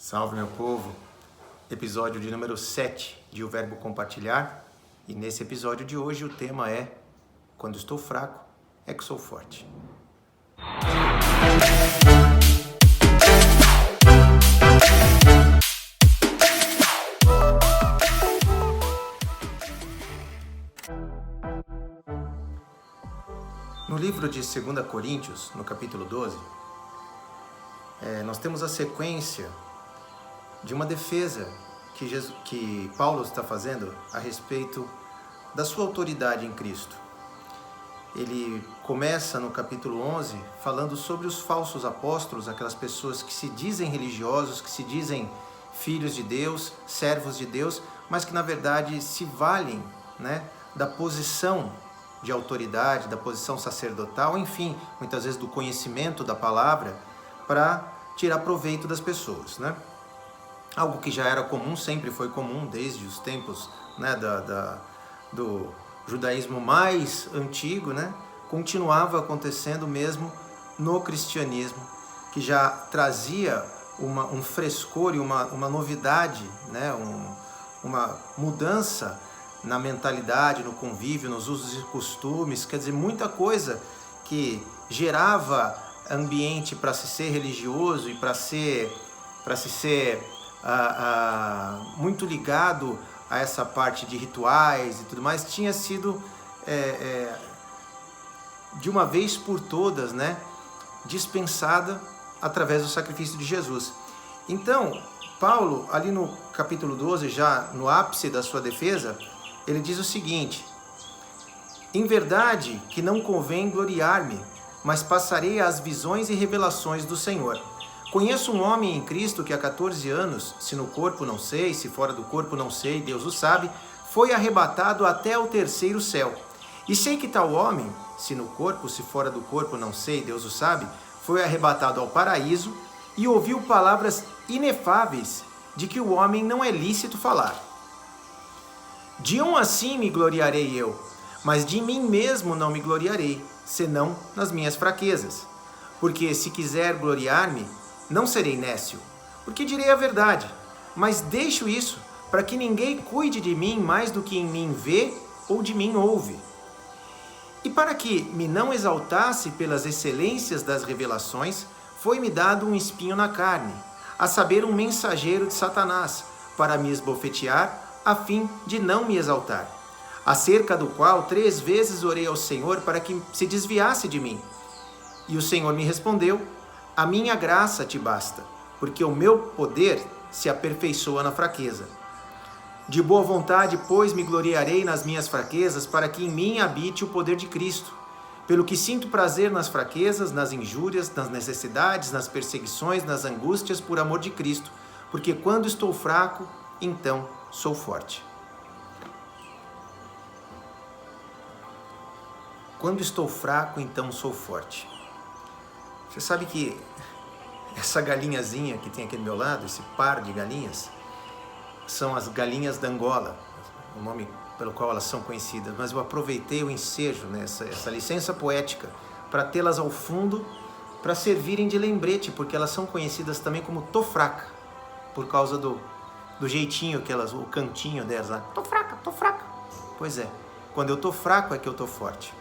Salve, meu povo! Episódio de número 7 de O Verbo Compartilhar. E nesse episódio de hoje o tema é: quando estou fraco, é que sou forte. No livro de 2 Coríntios, no capítulo 12, nós temos a sequência de uma defesa que Paulo está fazendo a respeito da sua autoridade em Cristo. Ele começa no capítulo 11 falando sobre os falsos apóstolos, aquelas pessoas que se dizem religiosos, que se dizem filhos de Deus, servos de Deus, mas que na verdade se valem, da posição de autoridade, da posição sacerdotal, enfim, muitas vezes do conhecimento da palavra, para tirar proveito das pessoas, Algo que já era comum, sempre foi comum, desde os tempos do judaísmo mais antigo, continuava acontecendo mesmo no cristianismo, que já trazia um frescor e uma novidade, uma mudança na mentalidade, no convívio, nos usos e costumes, quer dizer, muita coisa que gerava ambiente para se ser religioso e para se ser muito ligado a essa parte de rituais e tudo mais, tinha sido de uma vez por todas, dispensada através do sacrifício de Jesus. Então, Paulo, ali no capítulo 12, já no ápice da sua defesa, ele diz o seguinte: em verdade que não convém gloriar-me, mas passarei às visões e revelações do Senhor. Conheço um homem em Cristo que há 14 anos, se no corpo não sei, se fora do corpo não sei, Deus o sabe, foi arrebatado até o terceiro céu. E sei que tal homem, se no corpo, se fora do corpo não sei, Deus o sabe, foi arrebatado ao paraíso e ouviu palavras inefáveis de que o homem não é lícito falar. De um assim me gloriarei eu, mas de mim mesmo não me gloriarei, senão nas minhas fraquezas. Porque se quiser gloriar-me, não serei nécio, porque direi a verdade, mas deixo isso para que ninguém cuide de mim mais do que em mim vê ou de mim ouve. E para que me não exaltasse pelas excelências das revelações, foi-me dado um espinho na carne, a saber, um mensageiro de Satanás, para me esbofetear, a fim de não me exaltar. Acerca do qual 3 vezes orei ao Senhor para que se desviasse de mim. E o Senhor me respondeu: a minha graça te basta, porque o meu poder se aperfeiçoa na fraqueza. De boa vontade, pois, me gloriarei nas minhas fraquezas, para que em mim habite o poder de Cristo. Pelo que sinto prazer nas fraquezas, nas injúrias, nas necessidades, nas perseguições, nas angústias, por amor de Cristo, porque quando estou fraco, então sou forte. Quando estou fraco, então sou forte. Você sabe que essa galinhazinha que tem aqui do meu lado, esse par de galinhas, são as galinhas da Angola, o nome pelo qual elas são conhecidas. Mas eu aproveitei o ensejo, essa licença poética, para tê-las ao fundo, para servirem de lembrete, porque elas são conhecidas também como tô fraca, por causa do jeitinho que elas, o cantinho delas lá. Tô fraca, tô fraca. Pois é, quando eu tô fraco é que eu tô forte.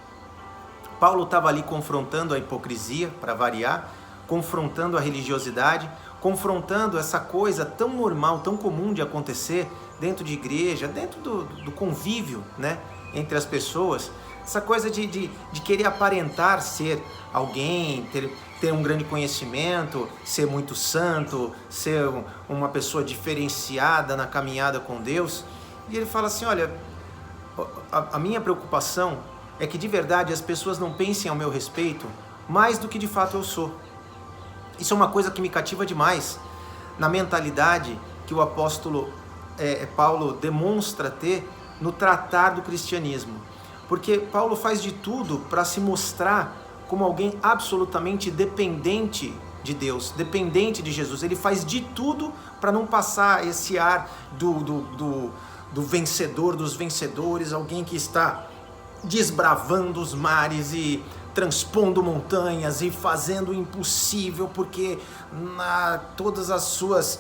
Paulo estava ali confrontando a hipocrisia, para variar, confrontando a religiosidade, confrontando essa coisa tão normal, tão comum de acontecer dentro de igreja, dentro do convívio, entre as pessoas, essa coisa de querer aparentar ser alguém, ter um grande conhecimento, ser muito santo, ser uma pessoa diferenciada na caminhada com Deus. E ele fala assim: olha, a minha preocupação é que de verdade as pessoas não pensem ao meu respeito mais do que de fato eu sou. Isso é uma coisa que me cativa demais na mentalidade que o apóstolo Paulo demonstra ter no tratar do cristianismo. Porque Paulo faz de tudo para se mostrar como alguém absolutamente dependente de Deus, dependente de Jesus. Ele faz de tudo para não passar esse ar do vencedor dos vencedores, alguém que está desbravando os mares e transpondo montanhas e fazendo o impossível, porque todas as suas,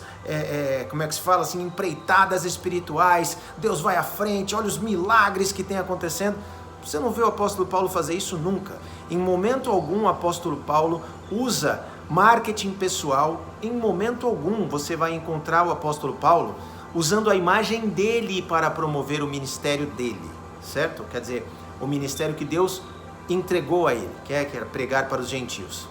como é que se fala assim, empreitadas espirituais, Deus vai à frente, olha os milagres que tem acontecendo. Você não vê o apóstolo Paulo fazer isso nunca. Em momento algum o apóstolo Paulo usa marketing pessoal, em momento algum você vai encontrar o apóstolo Paulo usando a imagem dele para promover o ministério dele, certo? Quer dizer, o ministério que Deus entregou a ele, que era pregar para os gentios.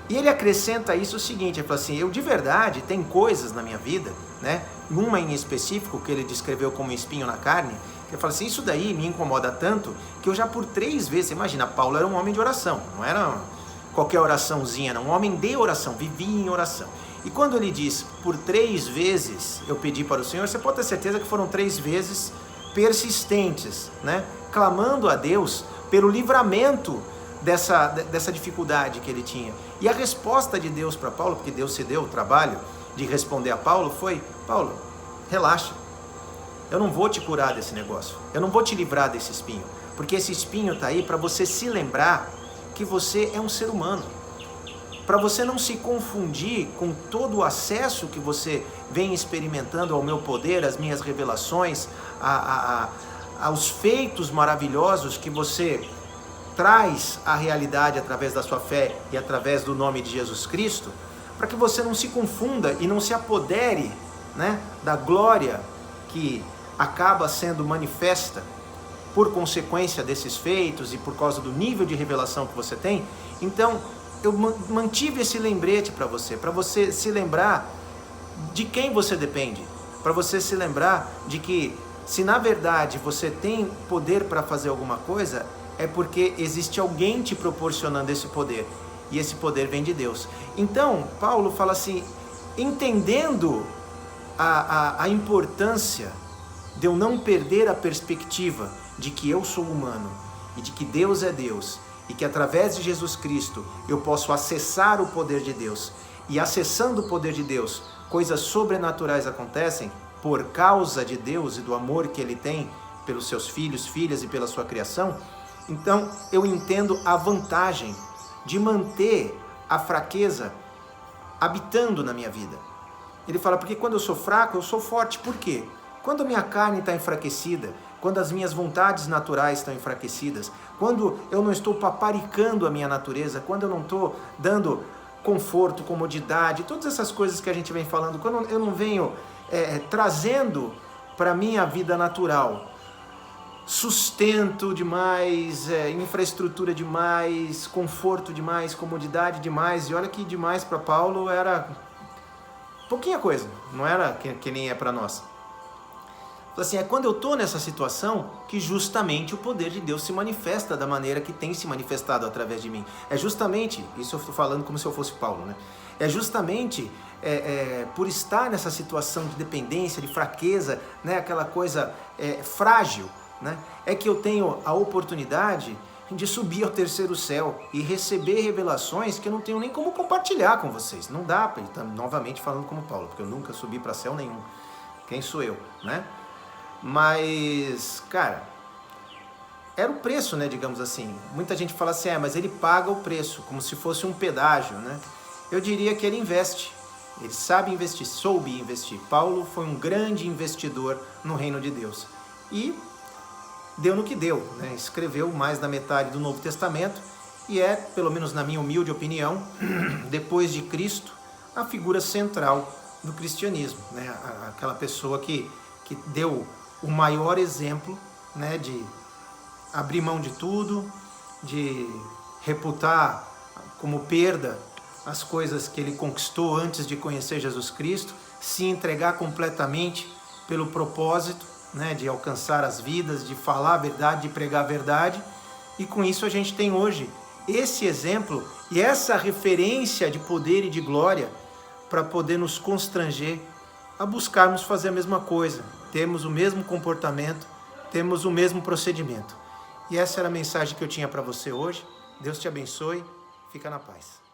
E ele acrescenta isso o seguinte, ele fala assim, eu de verdade, tem coisas na minha vida, né? Uma em específico, que ele descreveu como espinho na carne, que ele fala assim, isso daí me incomoda tanto, que eu já por 3 vezes, imagina, Paulo era um homem de oração, não era qualquer oraçãozinha, não, um homem de oração, vivia em oração. E quando ele diz, por 3 vezes eu pedi para o Senhor, você pode ter certeza que foram 3 vezes persistentes, né? Clamando a Deus pelo livramento dessa dificuldade que ele tinha. E a resposta de Deus para Paulo, porque Deus se deu o trabalho de responder a Paulo, foi, Paulo, relaxa, eu não vou te curar desse negócio, eu não vou te livrar desse espinho, porque esse espinho está aí para você se lembrar que você é um ser humano, para você não se confundir com todo o acesso que você vem experimentando ao meu poder, às minhas revelações, aos feitos maravilhosos que você traz à realidade através da sua fé e através do nome de Jesus Cristo, para que você não se confunda e não se apodere, né, da glória que acaba sendo manifesta por consequência desses feitos e por causa do nível de revelação que você tem. Então, eu mantive esse lembrete para você se lembrar de quem você depende, para você se lembrar de que se na verdade você tem poder para fazer alguma coisa, é porque existe alguém te proporcionando esse poder, e esse poder vem de Deus. Então, Paulo fala assim, entendendo a importância de eu não perder a perspectiva de que eu sou humano, e de que Deus é Deus, e que através de Jesus Cristo eu posso acessar o poder de Deus, e acessando o poder de Deus, coisas sobrenaturais acontecem por causa de Deus e do amor que Ele tem pelos seus filhos, filhas e pela sua criação. Então eu entendo a vantagem de manter a fraqueza habitando na minha vida. Ele fala, porque quando eu sou fraco, eu sou forte. Por quê? Quando a minha carne está enfraquecida, quando as minhas vontades naturais estão enfraquecidas, quando eu não estou paparicando a minha natureza, quando eu não estou dando conforto, comodidade, todas essas coisas que a gente vem falando, quando eu não venho trazendo para a minha vida natural sustento demais, infraestrutura demais, conforto demais, comodidade demais, e olha que demais para Paulo era pouquinha coisa, não era que nem é para nós. Assim, é quando eu estou nessa situação que justamente o poder de Deus se manifesta da maneira que tem se manifestado através de mim. É justamente, isso eu estou falando como se eu fosse Paulo, né? É justamente por estar nessa situação de dependência, de fraqueza, né? Aquela coisa frágil, né? É que eu tenho a oportunidade de subir ao 3º céu e receber revelações que eu não tenho nem como compartilhar com vocês. Não dá para estar novamente falando como Paulo, porque eu nunca subi para céu nenhum. Quem sou eu, né? Mas, cara, era o preço, né, digamos assim. Muita gente fala assim, mas ele paga o preço, como se fosse um pedágio, né? Eu diria que ele investe, ele sabe investir, soube investir. Paulo foi um grande investidor no reino de Deus. E deu no que deu, né? Escreveu mais da metade do Novo Testamento e é, pelo menos na minha humilde opinião, depois de Cristo, a figura central do cristianismo, né? Aquela pessoa que deu o maior exemplo, né, de abrir mão de tudo, de reputar como perda as coisas que ele conquistou antes de conhecer Jesus Cristo, se entregar completamente pelo propósito, né, de alcançar as vidas, de falar a verdade, de pregar a verdade. E com isso a gente tem hoje esse exemplo e essa referência de poder e de glória para poder nos constranger a buscarmos fazer a mesma coisa, temos o mesmo comportamento, temos o mesmo procedimento. E essa era a mensagem que eu tinha para você hoje. Deus te abençoe, fica na paz.